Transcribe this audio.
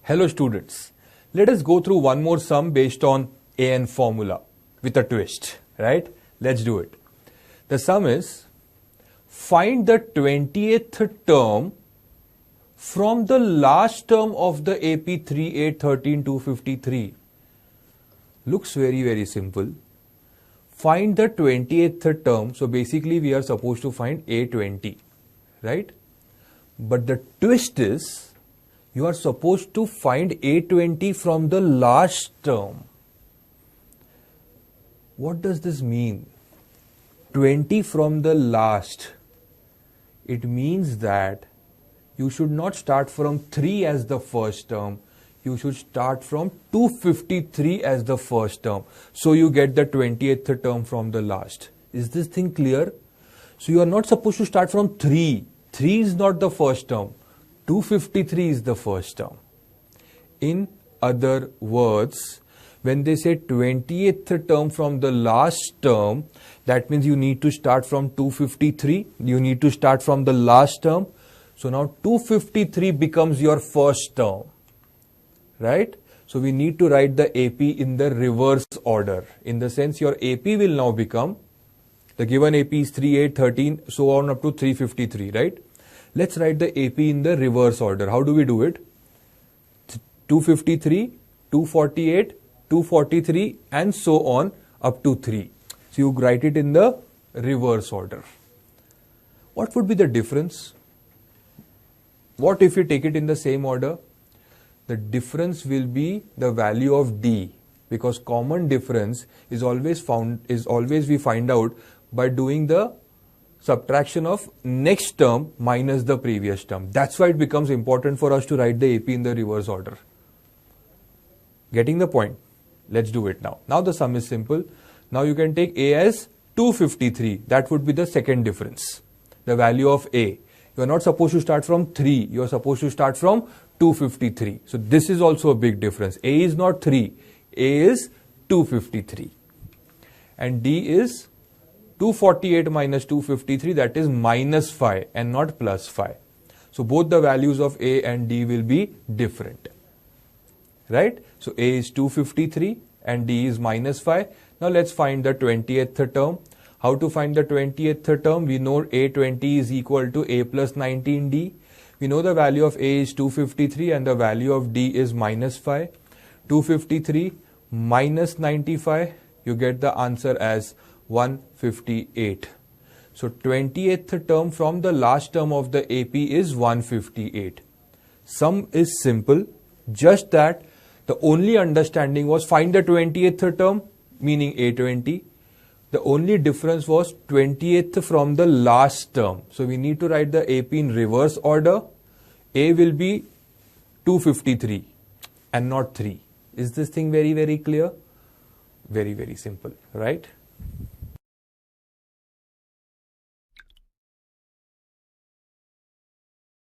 Hello students, let us go through one more sum based on AN formula with a twist, right? Let's do it. The sum is, find the 20th term from the last term of the AP 3813253. Looks very simple. Find the 20th term. So basically we are supposed to find A20, right? But the twist is, you are supposed to find A20 from the last term. What does this mean? 20 from the last. It means that you should not start from 3 as the first term. You should start from 253 as the first term. So you get the 20th term from the last. Is this thing clear? So you are not supposed to start from 3. 3 is not the first term. 253 is the first term. In other words, when they say 20th term from the last term, that means you need to start from 253. You need to start from the last term. So now 253 becomes your first term, right? So we need to write the AP in the reverse order. In the sense, your AP will now become, the given AP is 3813, so on up to 353, right? Let's write the AP in the reverse order. How do we do it? 253, 248, 243 and so on up to 3. So you write it in the reverse order. What would be the difference? What if you take it in the same order? The difference will be the value of D, because common difference is always we find out by doing the subtraction of next term minus the previous term. That's why it becomes important for us to write the AP in the reverse order. Getting the point? Let's do it now. Now the sum is simple. Now you can take A as 253. That would be the second difference. The value of A. You are not supposed to start from 3. You are supposed to start from 253. So this is also a big difference. A is not 3. A is 253. And D is 248 minus 253, that is minus 5 and not plus 5. So both the values of A and D will be different. Right? So A is 253 and D is minus 5. Now let's find the 20th term. How to find the 20th term? We know A20 is equal to A plus 19D. We know the value of A is 253 and the value of D is minus 5. 253 minus 95, you get the answer as 158. So 20th term from the last term of the AP is 158. Sum is simple, just that the only understanding was find the 20th term, meaning A20. The only difference was 20th from the last term. So we need to write the AP in reverse order. A will be 253 and not 3. Is this thing very clear? Very simple, right?